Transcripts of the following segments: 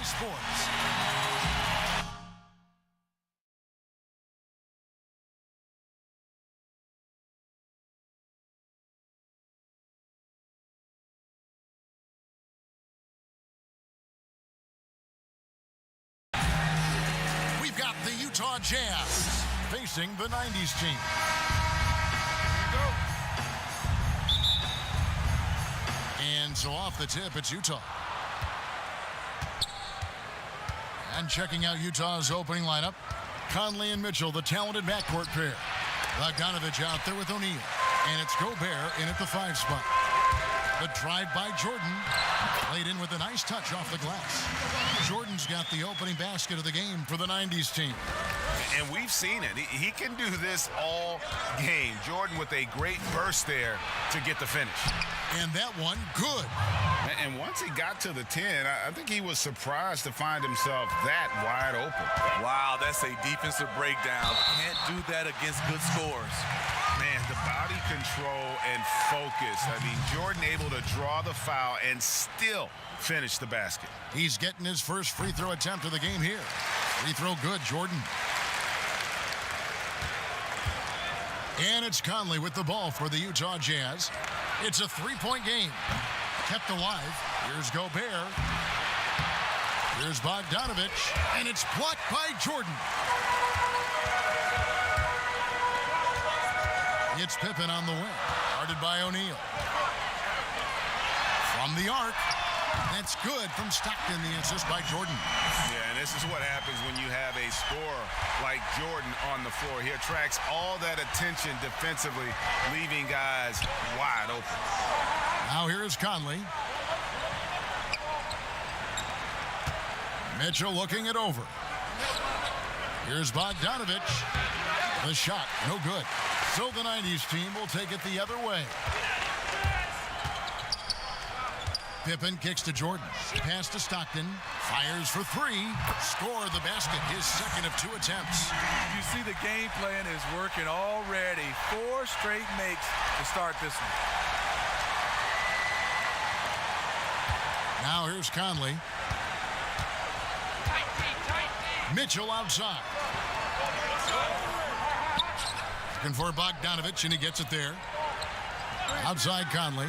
Sports. We've got the Utah Jazz facing the 90s team. And so off the tip, it's Utah. And checking out Utah's opening lineup, Conley and Mitchell, the talented backcourt pair. Bogdanovich out there with O'Neal. And it's Gobert in at the 5 spot. The drive by Jordan, laid in with a nice touch off the glass. Jordan's got the opening basket of the game for the 90s team. And we've seen it. He can do this all game. Jordan with a great burst there to get the finish. And that one, good. And once he got to the 10, I think he was surprised to find himself that wide open. Wow, that's a defensive breakdown. Can't do that against good scores. Man, the body control and focus. I mean, Jordan able to draw the foul and still finish the basket. He's getting his first free throw attempt of the game here. Free throw good, Jordan. And it's Conley with the ball for the Utah Jazz. It's a 3-point game. Kept alive. Here's Gobert. Here's Bogdanovich. And it's blocked by Jordan. It's Pippen on the wing. Guarded by O'Neal. From the arc. That's good from Stockton, the assist by Jordan. Yeah, and this is what happens when you have a scorer like Jordan on the floor. He attracts all that attention defensively, leaving guys wide open. Now here's Conley. Mitchell looking it over. Here's Bogdanovich. The shot, no good. So the 90s team will take it the other way. Pippen kicks to Jordan. Pass to Stockton. Fires for 3. Score the basket. His second of 2 attempts. You see the game plan is working already. 4 straight makes to start this one. Now here's Conley. Mitchell outside. Looking for Bogdanovich, and he gets it there. Outside Conley.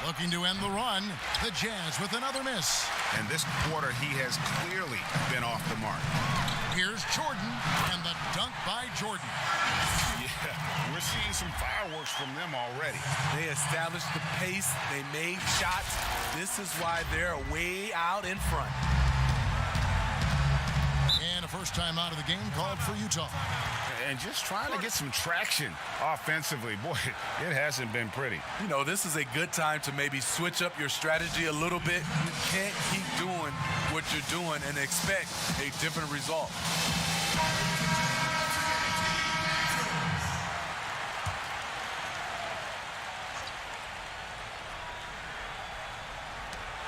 Looking to end the run. The Jazz with another miss. And this quarter, he has clearly been off the mark. Here's Jordan, and the dunk by Jordan. Yeah, we're seeing some fireworks from them already. They established the pace. They made shots. This is why they're way out in front. And a first time out of the game called for Utah. And just trying to get some traction offensively. Boy, it hasn't been pretty. You know, this is a good time to maybe switch up your strategy a little bit. You can't keep doing what you're doing and expect a different result.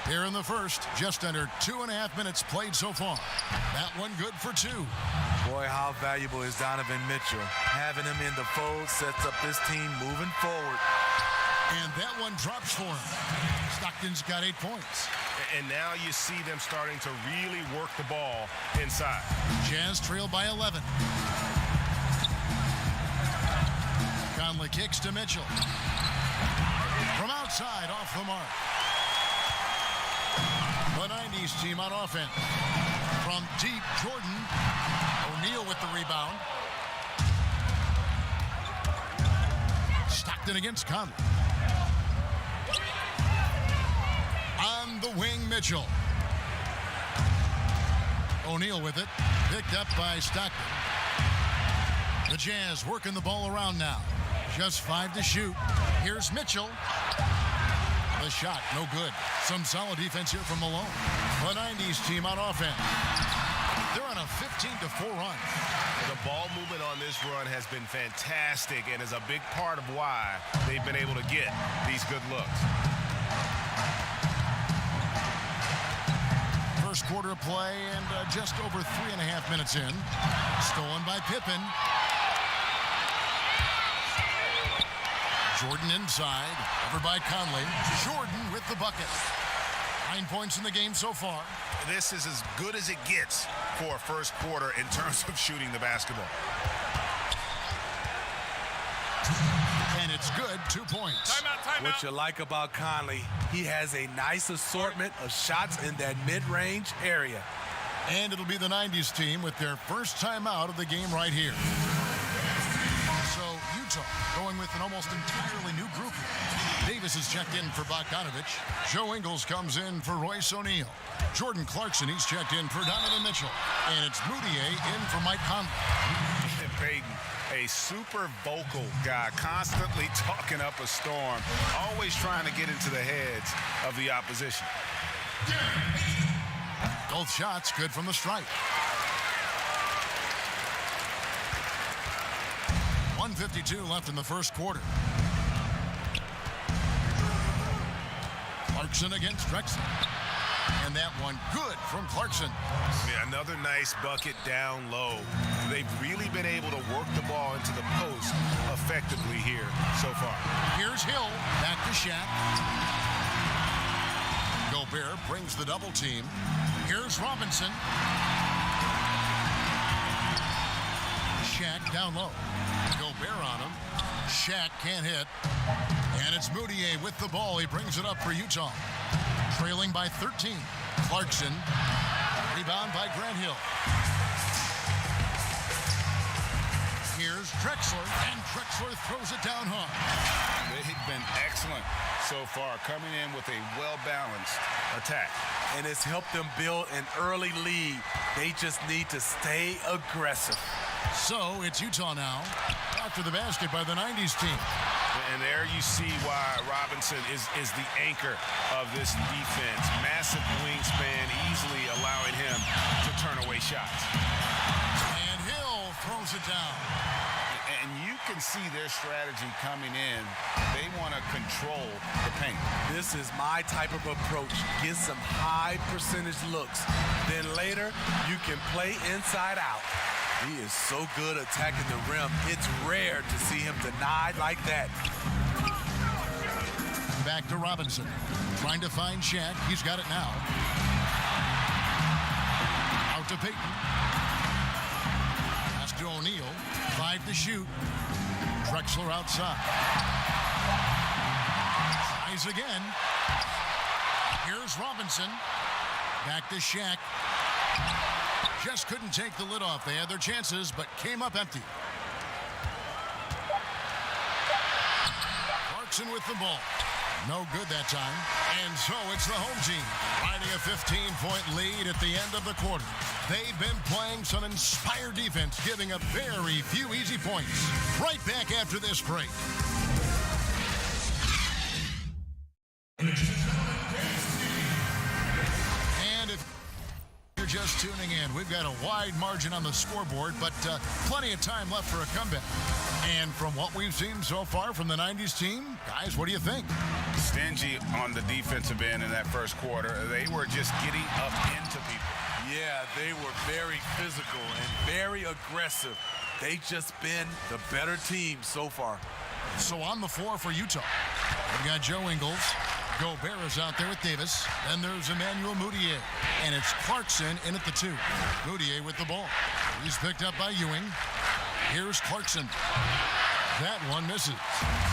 Here in the first, just under 2.5 minutes played so far. That one good for 2. Boy, how valuable is Donovan Mitchell? Having him in the fold sets up this team moving forward. And that one drops for him. Stockton's got 8 points. And now you see them starting to really work the ball inside. Jazz trail by 11. Conley kicks to Mitchell. From outside, off the mark. The 90s team on offense. From deep, Jordan. O'Neal with the rebound. Stockton against Conley. On the wing, Mitchell. O'Neal with it. Picked up by Stockton. The Jazz working the ball around now. Just 5 to shoot. Here's Mitchell. The shot, no good. Some solid defense here from Malone. The 90s team on offense. They're on a 15-4 run. The ball movement on this run has been fantastic and is a big part of why they've been able to get these good looks. First quarter of play and just over 3.5 minutes in. Stolen by Pippen. Jordan inside, over by Conley. Jordan with the bucket. 9 points in the game so far. This is as good as it gets for a first quarter in terms of shooting the basketball. And it's good, 2 points. Timeout. What you like about Conley, he has a nice assortment of shots in that mid-range area. And it'll be the 90s team with their first time out of the game right here. So Utah going with an almost entirely new group. Davis is checked in for Bogdanovich. Joe Ingles comes in for Royce O'Neal. Jordan Clarkson, he's checked in for Donovan Mitchell. And it's Moutier in for Mike Conley. Peyton, a super vocal guy, constantly talking up a storm, always trying to get into the heads of the opposition. Both shots good from the stripe. 1:52 left in the first quarter. Clarkson against Drexler. And that one good from Clarkson. Yeah, another nice bucket down low. They've really been able to work the ball into the post effectively here so far. Here's Hill, back to Shaq. Gobert brings the double team. Here's Robinson. Shaq down low. Gobert on him. Shaq can't hit. And it's Moutier with the ball. He brings it up for Utah. Trailing by 13. Clarkson. Rebound by Grant Hill. Here's Drexler. And Drexler throws it down hard. They've been excellent so far, coming in with a well-balanced attack. And it's helped them build an early lead. They just need to stay aggressive. So it's Utah now, after the basket by the 90s team. And there you see why Robinson is the anchor of this defense. Massive wingspan, easily allowing him to turn away shots. And Hill throws it down. And you can see their strategy coming in. They want to control the paint. This is my type of approach. Get some high percentage looks. Then later, you can play inside out. He is so good attacking the rim. It's rare to see him denied like that. Back to Robinson. Trying to find Shaq. He's got it now. Out to Peyton. Pass to O'Neal. 5 to shoot. Drexler outside. Tries again. Here's Robinson. Back to Shaq. Just couldn't take the lid off. They had their chances, but came up empty. Clarkson with the ball. No good that time. And so it's the home team riding a 15-point lead at the end of the quarter. They've been playing some inspired defense, giving up very few easy points. Right back after this break. And if you're just tuning in, we've got a wide margin on the scoreboard, but plenty of time left for a comeback. And from what we've seen so far from the 90s team, guys, what do you think? Stingy on the defensive end in that first quarter. They were just getting up into people. Yeah, they were very physical and very aggressive. They just been the better team so far. So on the floor for Utah, we've got Joe Ingles. Gobert is out there with Davis. Then there's Emmanuel Moutier. And it's Clarkson in at the 2. Moutier with the ball. He's picked up by Ewing. Here's Clarkson. That one misses.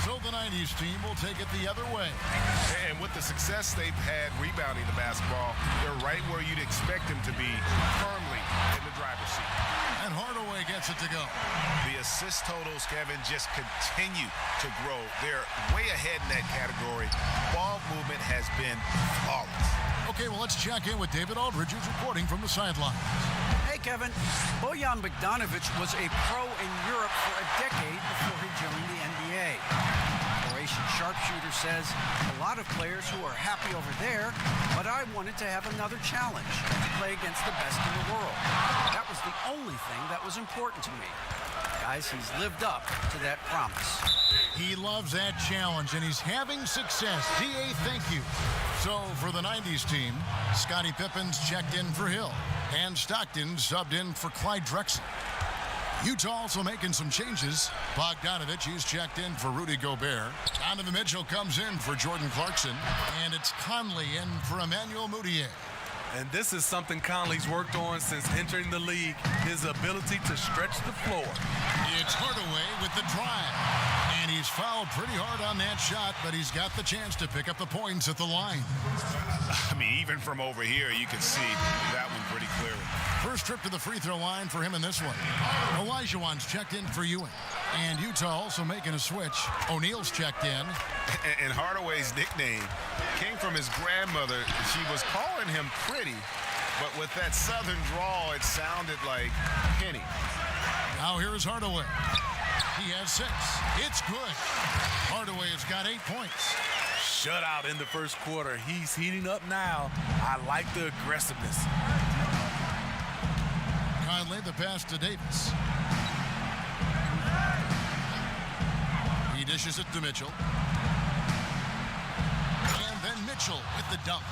So the 90s team will take it the other way. And with the success they've had rebounding the basketball, they're right where you'd expect them to be, firmly in the driver's seat. And Hardaway gets it to go. The assist totals, Kevin, just continue to grow. They're way ahead in that category. Ball movement has been flawless. Okay, well, let's check in with David Aldridge, who's reporting from the sideline. Hey, Kevin. Bojan Bogdanovich was a pro in Europe for a decade before he joined the NBA. Croatian sharpshooter says, a lot of players who are happy over there, but I wanted to have another challenge, to play against the best in the world. That was the only thing that was important to me. Guys, he's lived up to that promise. He loves that challenge, and he's having success. D.A., thank you. So for the 90s team, Scottie Pippen's checked in for Hill, and Stockton subbed in for Clyde Drexler. Utah also making some changes. Bogdanovich, he's checked in for Rudy Gobert. Donovan Mitchell comes in for Jordan Clarkson. And it's Conley in for Emmanuel Mudiay. And this is something Conley's worked on since entering the league, his ability to stretch the floor. It's Hardaway with the drive. And he's fouled pretty hard on that shot, but he's got the chance to pick up the points at the line. I mean, even from over here, you can see that one pretty clearly. First trip to the free throw line for him in this one. Olajuwon's checked in for Ewing. And Utah also making a switch. O'Neal's checked in. And Hardaway's nickname came from his grandmother. She was calling him pretty, but with that southern drawl, it sounded like Penny. Now here is Hardaway. He has 6. It's good. Hardaway has got 8 points. Shutout in the first quarter. He's heating up now. I like the aggressiveness. Conley, the pass to Davis. He dishes it to Mitchell. And then Mitchell with the dunk.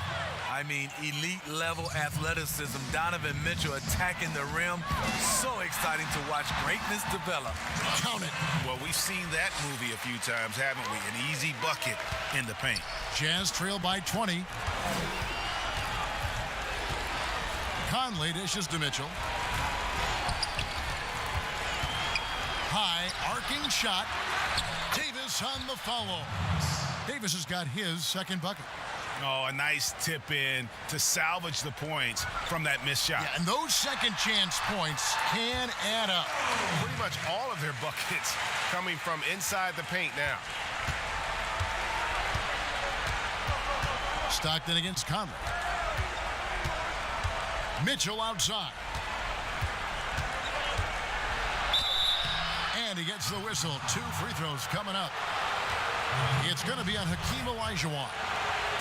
I mean, elite level athleticism. Donovan Mitchell attacking the rim. So exciting to watch greatness develop. Count it. Well, we've seen that movie a few times, haven't we? An easy bucket in the paint. Jazz trail by 20. Conley dishes to Mitchell. High arcing shot. Davis on the follow. Davis has got his second bucket. Oh, a nice tip in to salvage the points from that missed shot. Yeah, and those second chance points can add up. Pretty much all of their buckets coming from inside the paint now. Stockton against Conley. Mitchell outside. And he gets the whistle. 2 free throws coming up. It's going to be on Hakeem Olajuwon.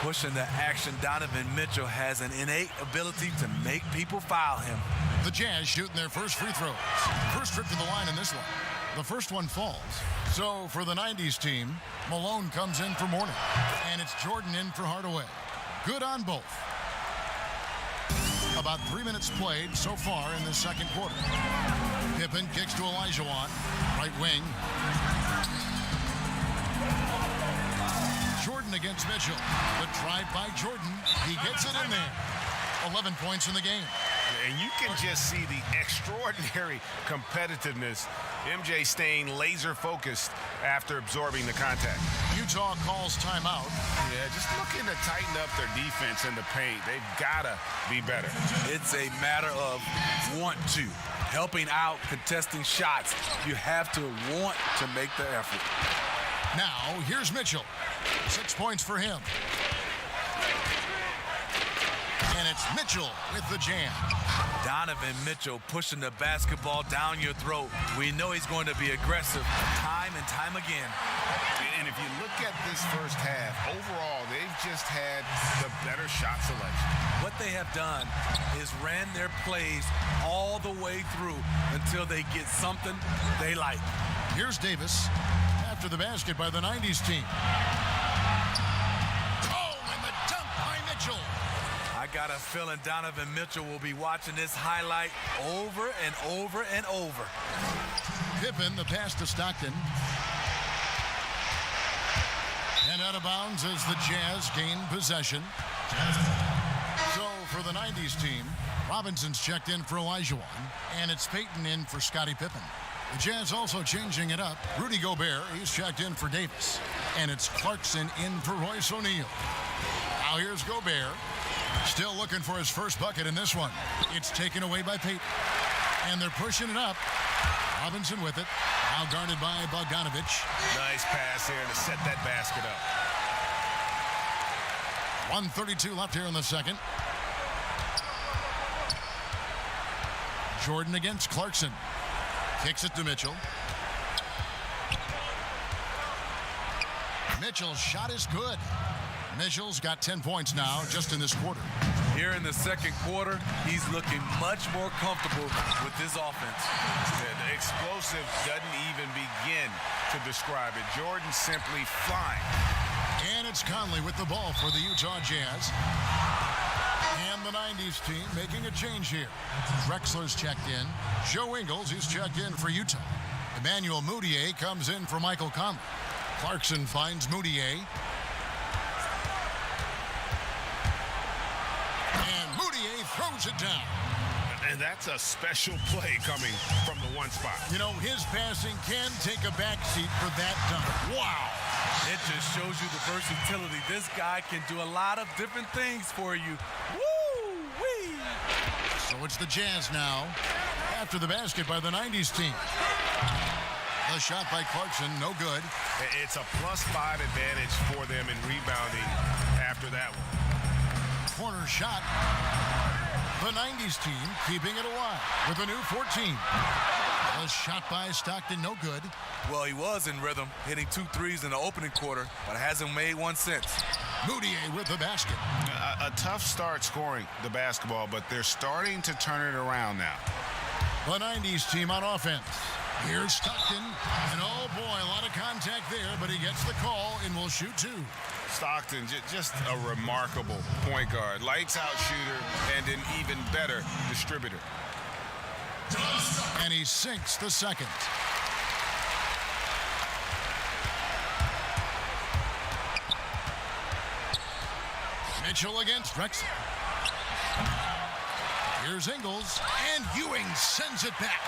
Pushing the action, Donovan Mitchell has an innate ability to make people foul him. The Jazz shooting their first free throws. First trip to the line in this one. The first one falls. So for the 90s team, Malone comes in for Mourning. And it's Jordan in for Hardaway. Good on both. About 3 minutes played so far in the second quarter. Pippen kicks to Olajuwon. Right wing. Jordan against Mitchell. The drive by Jordan. He gets it in there. 11 points in the game. And you can just see the extraordinary competitiveness. MJ staying laser focused after absorbing the contact. Utah calls timeout. Yeah, just looking to tighten up their defense in the paint. They've got to be better. It's a matter of want to. Helping out, contesting shots. You have to want to make the effort. Now, here's Mitchell. 6 points for him. And it's Mitchell with the jam. Donovan Mitchell pushing the basketball down your throat. We know he's going to be aggressive time and time again. And if you look at this first half, overall, they've just had the better shot selection. What they have done is ran their plays all the way through until they get something they like. Here's Davis after the basket by the 90s team. Oh, and the dunk by Mitchell. I got a feeling Donovan Mitchell will be watching this highlight over and over and over. Pippen, the pass to Stockton. And out of bounds as the Jazz gain possession. So for the 90s team, Robinson's checked in for Olajuwon, and it's Payton in for Scottie Pippen. The Jazz also changing it up. Rudy Gobert, he's checked in for Davis. And it's Clarkson in for Royce O'Neal. Now here's Gobert. Still looking for his first bucket in this one. It's taken away by Payton. And they're pushing it up. Robinson with it. Now guarded by Bogdanovich. Nice pass here to set that basket up. 1:32 left here in the second. Jordan against Clarkson. Kicks it to Mitchell. Mitchell's shot is good. Mitchell's got 10 points now just in this quarter. Here in the second quarter, he's looking much more comfortable with his offense. Yeah, the explosive doesn't even begin to describe it. Jordan simply flying. And it's Conley with the ball for the Utah Jazz. And And the 90s team making a change here. Drexler's checked in. Joe Ingles, he's checked in for Utah. Emmanuel Mudiay comes in for Michael Conley. Clarkson finds Mudiay. And Mudiay throws it down. And that's a special play coming from the one spot. You know, his passing can take a backseat for that dunk. Wow. It just shows you the versatility. This guy can do a lot of different things for you. Woo-wee! So it's the Jazz now after the basket by the 90s team. The shot by Clarkson, no good. It's a +5 advantage for them in rebounding after that one. Corner shot. The 90s team keeping it alive with a new 14. A shot by Stockton, no good. Well, he was in rhythm, hitting 2 threes in the opening quarter, but hasn't made one since. Mudiay with the basket. A tough start scoring the basketball, but they're starting to turn it around now. The 90s team on offense. Here's Stockton, and oh boy, a lot of contact there, but he gets the call and will shoot 2. Stockton, just a remarkable point guard. Lights out shooter and an even better distributor. And he sinks the second. Mitchell against Drexler. Here's Ingles, and Ewing sends it back.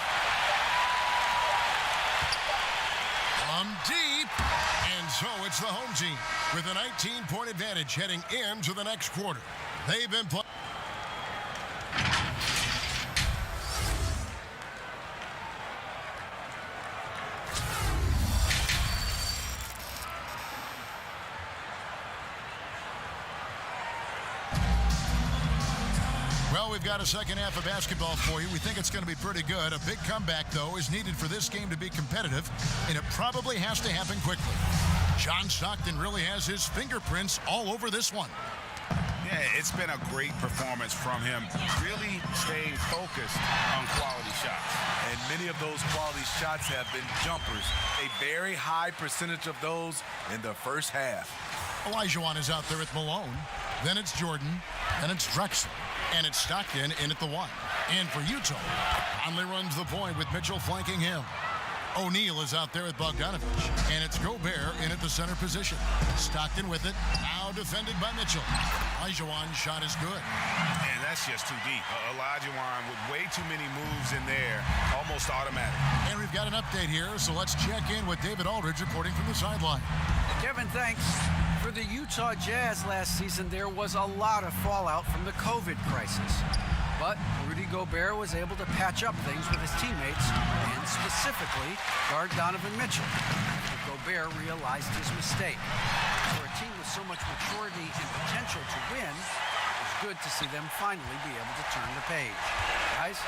From deep, and so it's the home team with a 19-point advantage heading into the next quarter. They've been playing. Well, we've got a second half of basketball for you. We think it's going to be pretty good. A big comeback, though, is needed for this game to be competitive, and it probably has to happen quickly. John Stockton really has his fingerprints all over this one. Yeah, it's been a great performance from him, really staying focused on quality shots. And many of those quality shots have been jumpers. A very high percentage of those in the first half. Olajuwon is out there with Malone. Then it's Jordan. Then it's Drexler. And it's Stockton in at the 1. And for Utah, Conley runs the point with Mitchell flanking him. O'Neal is out there with Bogdanovich. And it's Gobert in at the center position. Stockton with it. Now defended by Mitchell. Olajuwon's shot is good. And that's just too deep. Olajuwon with way too many moves in there, almost automatic. And we've got an update here, so let's check in with David Aldridge reporting from the sideline. Kevin, thanks. For the Utah Jazz last season, there was a lot of fallout from the COVID crisis. But Rudy Gobert was able to patch up things with his teammates, and specifically guard Donovan Mitchell. But Gobert realized his mistake. For a team with so much maturity and potential to win, it was good to see them finally be able to turn the page. Guys?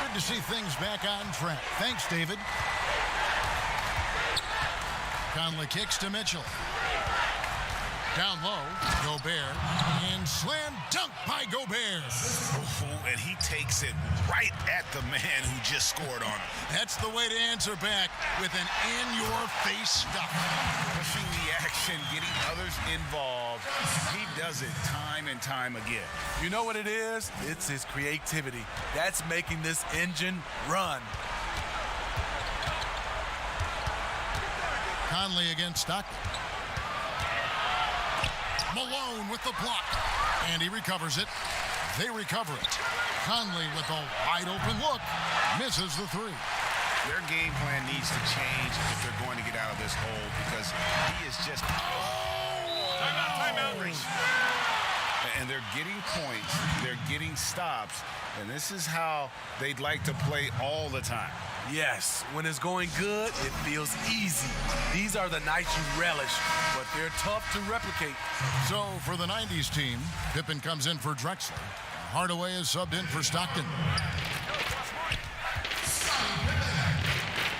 Good to see things back on track. Thanks, David. Conley kicks to Mitchell. Down low, Gobert, and slam dunk by Gobert. Oh, and he takes it right at the man who just scored on him. That's the way to answer back with an in-your-face stuff. Pushing the action, getting others involved. He does it time and time again. You know what it is? It's his creativity. That's making this engine run. Conley against Stockton. Malone with the block, and he recovers it. They recover it. Conley with a wide-open look, misses the 3. Their game plan needs to change if they're going to get out of this hole, because he is just... Timeout. And they're getting points, they're getting stops, and this is how they'd like to play all the time. Yes, when it's going good, it feels easy. These are the nights you relish, but they're tough to replicate. So for the 90s team, Pippen comes in for Drexler. Hardaway is subbed in for Stockton.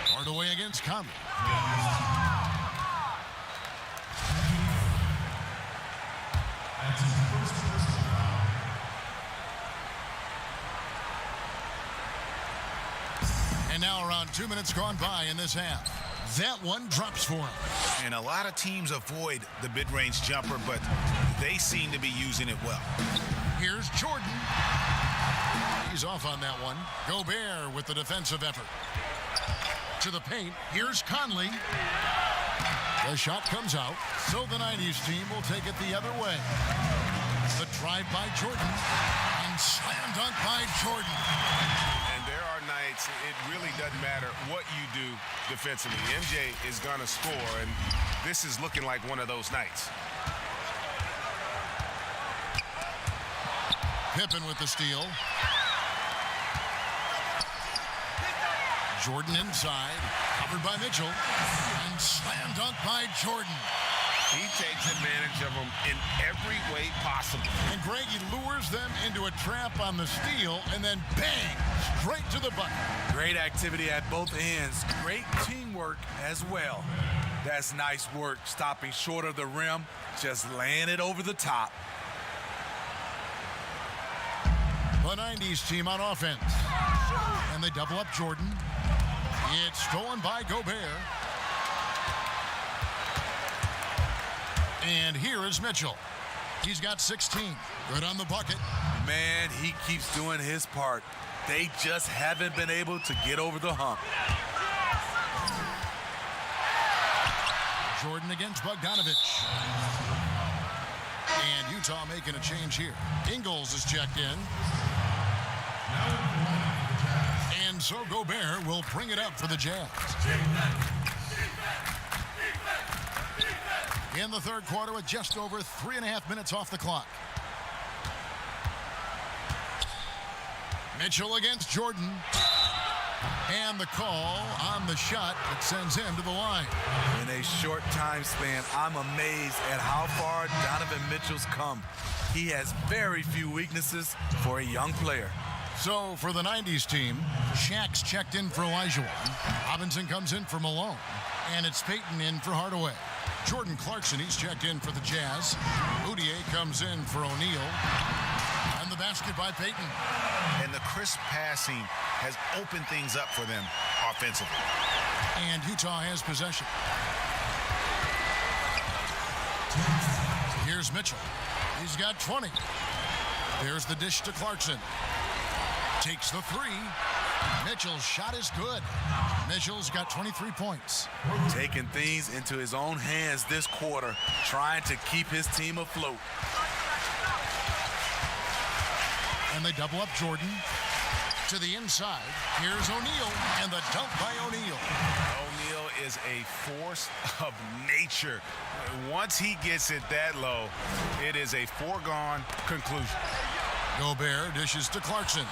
Hardaway against Conley. And now around 2 minutes gone by in this half. That one drops for him. And a lot of teams avoid the mid-range jumper, but they seem to be using it well. Here's Jordan. He's off on that one. Gobert with the defensive effort. To the paint. Here's Conley. The shot comes out, so the 90s team will take it the other way. The drive by Jordan, and slam dunk by Jordan. And there are nights, it really doesn't matter what you do defensively. MJ is going to score, and this is looking like one of those nights. Pippen with the steal. Jordan inside, covered by Mitchell, and slam dunk by Jordan. He takes advantage of them in every way possible. And Greg, he lures them into a trap on the steal, and then bang, straight to the bucket. Great activity at both ends. Great teamwork as well. That's nice work, stopping short of the rim, just laying it over the top. The 90s team on offense. And they double up Jordan. It's stolen by Gobert. And here is Mitchell. He's got 16. Good on the bucket. Man, he keeps doing his part. They just haven't been able to get over the hump. Jordan against Bogdanovich. And Utah making a change here. Ingles is checked in. And so Gobert will bring it up for the Jazz. In the third quarter with just over 3.5 minutes off the clock. Mitchell against Jordan. And the call on the shot that sends him to the line. In a short time span, I'm amazed at how far Donovan Mitchell's come. He has very few weaknesses for a young player. So for the 90s team, Shaq's checked in for Elijah. Robinson comes in for Malone. And it's Payton in for Hardaway. Jordan Clarkson, he's checked in for the Jazz. Moutier comes in for O'Neal. And the basket by Payton. And the crisp passing has opened things up for them offensively. And Utah has possession. Here's Mitchell. He's got 20. There's the dish to Clarkson. Takes the three. Mitchell's shot is good. Mitchell's got 23 points. Taking things into his own hands this quarter, trying to keep his team afloat. And they double up Jordan to the inside. Here's O'Neal, and the dunk by O'Neal. O'Neal is a force of nature. Once he gets it that low, it is a foregone conclusion. Gobert dishes to Clarkson.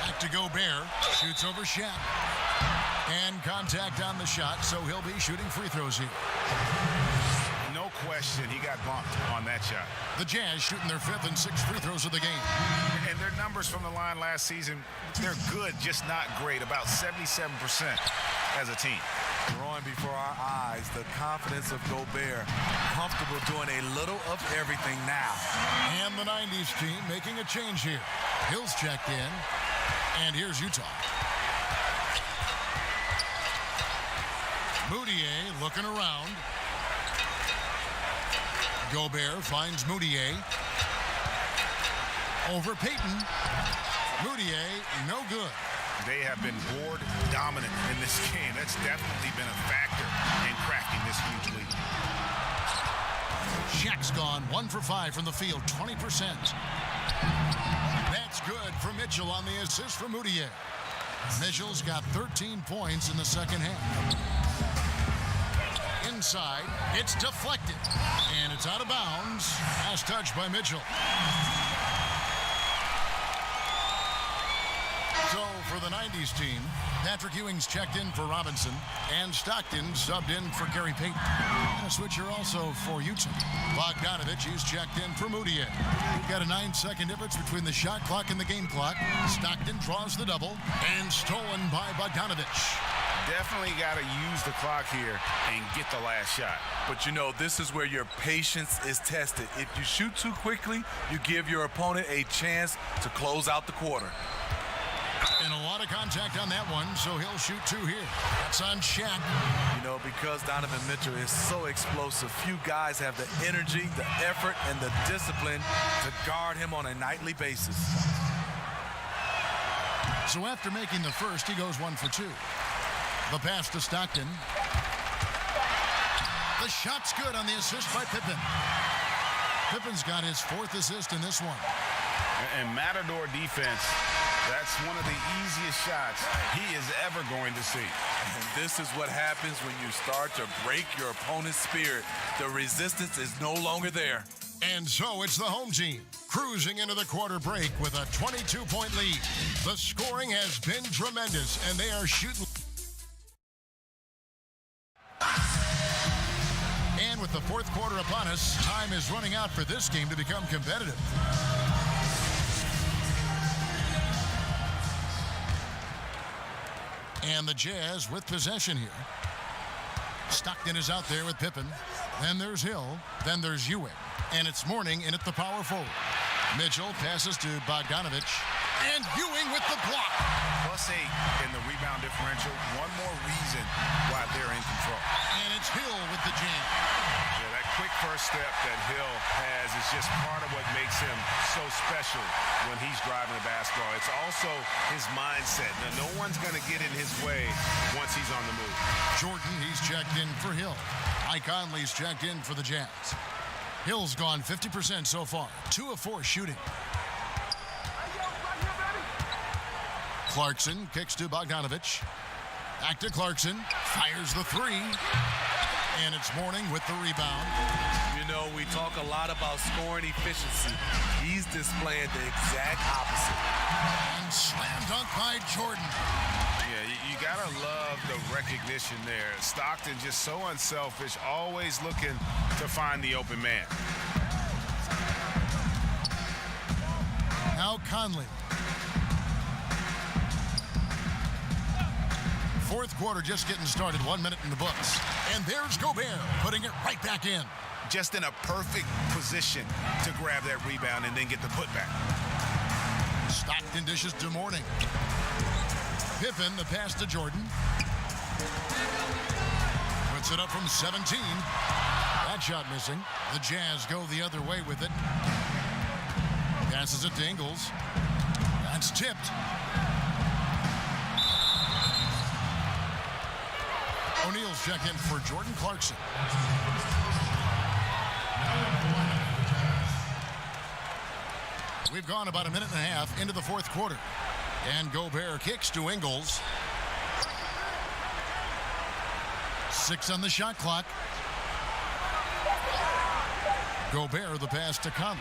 Back to Gobert, shoots over Shaq. And contact on the shot, so he'll be shooting free throws here. No question, he got bumped on that shot. The Jazz shooting their 5th and 6th free throws of the game. And their numbers from the line last season, they're good, just not great, about 77% as a team. Growing before our eyes, the confidence of Gobert, comfortable doing a little of everything now. And the 90s team making a change here. Hill's checked in, and here's Utah. Moutier looking around. Gobert finds Moutier. Over Payton. Moutier, no good. They have been board dominant in this game. That's definitely been a factor in cracking this huge lead. Shaq's gone 1 for 5 from the field, 20%. That's good for Mitchell on the assist from Moutier. Mitchell's got 13 points in the second half. Inside, it's deflected, and it's out of bounds. Last touch by Mitchell. So for the 90s team, Patrick Ewing's checked in for Robinson, and Stockton subbed in for Gary Payton. And a switcher also for Utah. Bogdanovich is checked in for Moutier. We've got a 9-second difference between the shot clock and the game clock. Stockton draws the double, and stolen by Bogdanovich. Definitely got to use the clock here and get the last shot. But you know, this is where your patience is tested. If you shoot too quickly, you give your opponent a chance to close out the quarter. And a lot of contact on that one, so he'll shoot 2 here. That's on Shaq. You know, because Donovan Mitchell is so explosive, few guys have the energy, the effort, and the discipline to guard him on a nightly basis. So after making the first, he goes 1 for 2. The pass to Stockton. The shot's good on the assist by Pippen. Pippen's got his 4th assist in this one. And Matador defense, that's one of the easiest shots he is ever going to see. And this is what happens when you start to break your opponent's spirit. The resistance is no longer there. And so it's the home team cruising into the quarter break with a 22-point lead. The scoring has been tremendous, and they are shooting. And with the 4th quarter upon us, time is running out for this game to become competitive. And the Jazz with possession here. Stockton is out there with Pippen. Then there's Hill. Then there's Ewing. And it's Mourning in at the power forward. Mitchell passes to Bogdanovich. And Ewing with the block. +8 in the rebound differential. One more reason why they're in control. And it's Hill with the jam. Yeah, that quick first step that Hill has is just part of what makes him so special when he's driving the basketball. It's also his mindset. Now, no one's going to get in his way once he's on the move. Jordan, he's checked in for Hill. Mike Conley's checked in for the Jazz. Hill's gone 50% so far. 2 of 4 shooting. Clarkson kicks to Bogdanovich. Back to Clarkson. Fires the 3. And it's Mourning with the rebound. You know, we talk a lot about scoring efficiency. He's displaying the exact opposite. And slam dunk by Jordan. Yeah, you gotta love the recognition there. Stockton just so unselfish, always looking to find the open man. Now Conley. 4th quarter just getting started. 1 minute in the books. And there's Gobert putting it right back in. Just in a perfect position to grab that rebound and then get the putback. Stockton dishes to Mourning. Pippen, the pass to Jordan. Puts it up from 17. That shot missing. The Jazz go the other way with it. Passes it to Ingles. That's tipped. O'Neal's check in for Jordan Clarkson. We've gone about 1.5 minutes into the 4th quarter. And Gobert kicks to Ingles. 6 on the shot clock. Gobert the pass to Conley.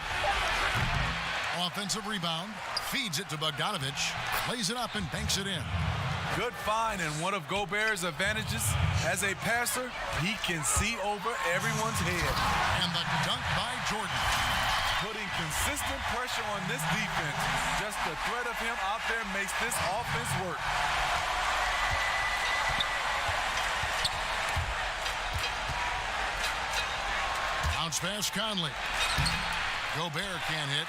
Offensive rebound. Feeds it to Bogdanovich. Lays it up and banks it in. Good find, and one of Gobert's advantages as a passer, he can see over everyone's head. And the dunk by Jordan. Putting consistent pressure on this defense. Just the threat of him out there makes this offense work. Bounce pass Conley. Gobert can't hit.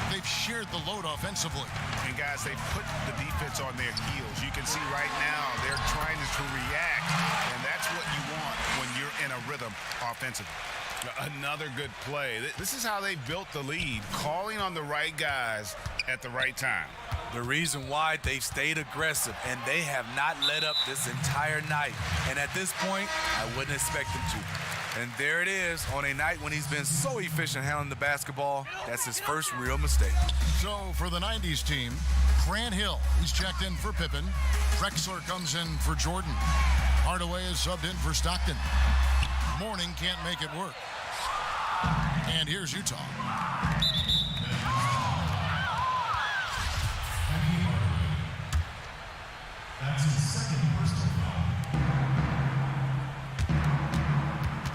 They've shared the load offensively. And guys, they put the defense on their heels. You can see right now they're trying to react, and that's what you want when you're in a rhythm offensively. Another good play. This is how they built the lead, calling on the right guys at the right time. The reason why they've stayed aggressive, and they have not let up this entire night. And at this point, I wouldn't expect them to. And there it is on a night when he's been so efficient handling the basketball. That's his first real mistake. So for the 90s team, Grant Hill, he's checked in for Pippen. Drexler comes in for Jordan. Hardaway is subbed in for Stockton. Mourning can't make it work. And here's Utah. That's his second personal foul.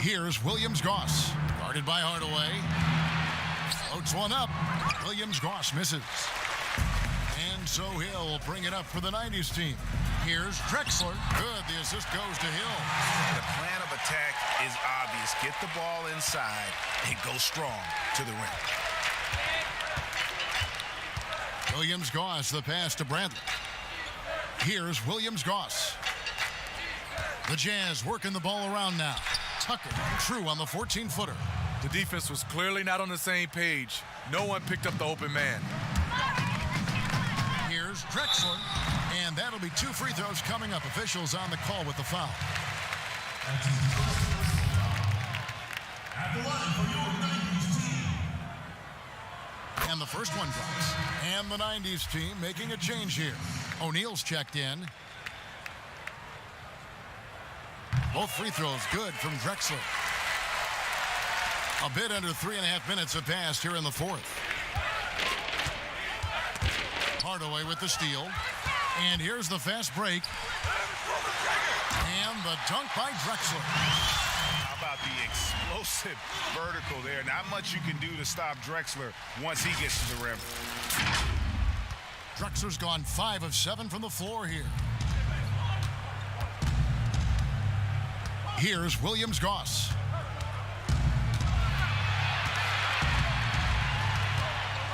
Here's Williams-Goss, guarded by Hardaway. Floats one up. Williams-Goss misses. And so Hill will bring it up for the 90s team. Here's Drexler. Good. The assist goes to Hill. The plan of attack is obvious. Get the ball inside and go strong to the rim. Williams-Goss, the pass to Bradley. Here's Williams-Goss. The Jazz working the ball around now. Tucker, true on the 14-footer. The defense was clearly not on the same page. No one picked up the open man. Here's Drexler, and that'll be 2 free throws coming up. Officials on the call with the foul. At the line for your 90s team. And the first one drops. And the 90s team making a change here. O'Neal's checked in. Both free throws good from Drexler. A bit under 3.5 minutes have passed here in the fourth. Hardaway with the steal. And here's the fast break. And the dunk by Drexler. How about the explosive vertical there? Not much you can do to stop Drexler once he gets to the rim. Drexler's gone 5 of 7 from the floor here. Here's Williams-Goss.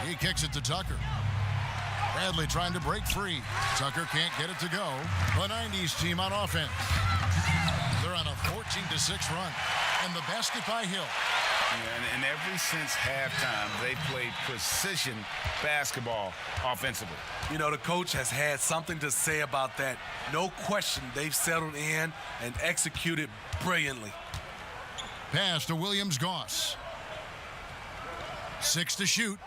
He kicks it to Tucker. Bradley trying to break free. Tucker can't get it to go. The 90s team on offense. They're on a 14-6 run. And the basket by Hill. Yeah, and ever since halftime, they played precision basketball offensively. You know, the coach has had something to say about that. No question, they've settled in and executed brilliantly. Pass to Williams-Goss. 6 to shoot.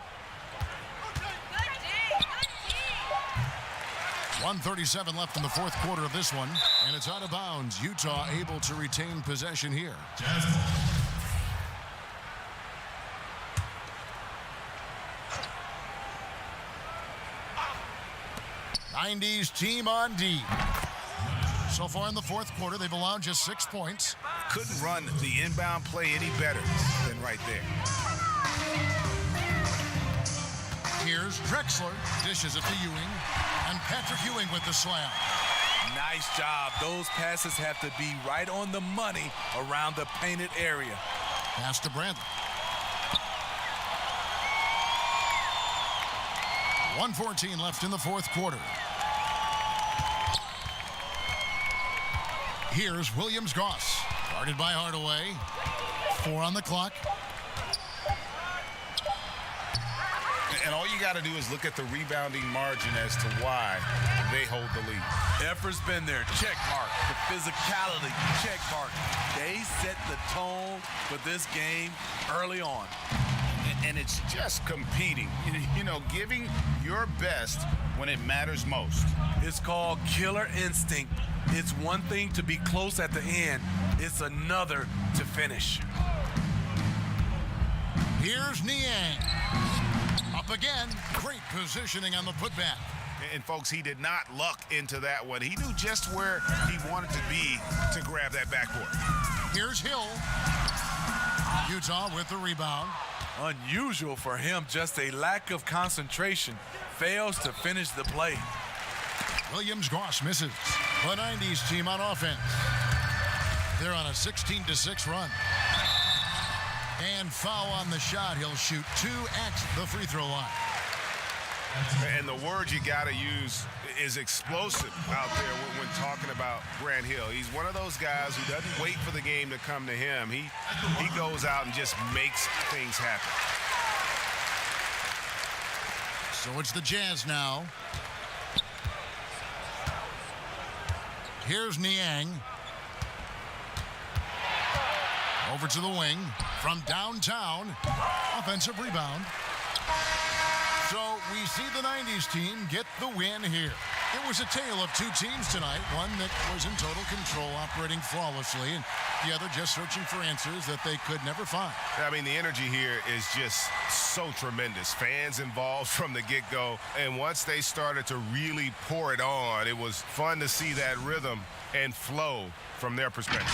1:37 left in the fourth quarter of this one, and it's out of bounds. Utah able to retain possession here. Jazz. 90s team on D. So far in the fourth quarter, they've allowed just 6 points. Couldn't run the inbound play any better than right there. Here's Drexler. Dishes it to Ewing. And Patrick Ewing with the slam. Nice job. Those passes have to be right on the money around the painted area. Pass to Bradley. 1:14 left in the fourth quarter. Here's Williams-Goss. Guarded by Hardaway. 4 on the clock. And all you got to do is look at the rebounding margin as to why they hold the lead. Effort's been there. Check mark. The physicality. Check mark. They set the tone for this game early on. And it's just competing. You know, giving your best when it matters most. It's called killer instinct. It's one thing to be close at the end. It's another to finish. Here's Niang. Up again. Great positioning on the putback. And folks, he did not luck into that one. He knew just where he wanted to be to grab that backboard. Here's Hill. Utah with the rebound. Unusual for him, just a lack of concentration. Fails to finish the play. Williams-Goss misses. The 90s team on offense. They're on a 16-6 run. And foul on the shot. He'll shoot 2 at the free throw line. And the word you got to use is explosive out there when talking about Grant Hill. He's one of those guys who doesn't wait for the game to come to him. He goes out and just makes things happen. So it's the Jazz now. Here's Niang. Over to the wing from downtown. Offensive rebound. So we see the 90s team get the win here. It was a tale of 2 teams tonight. One that was in total control, operating flawlessly, and the other just searching for answers that they could never find. I mean, the energy here is just so tremendous. Fans involved from the get-go. And once they started to really pour it on, it was fun to see that rhythm and flow from their perspective.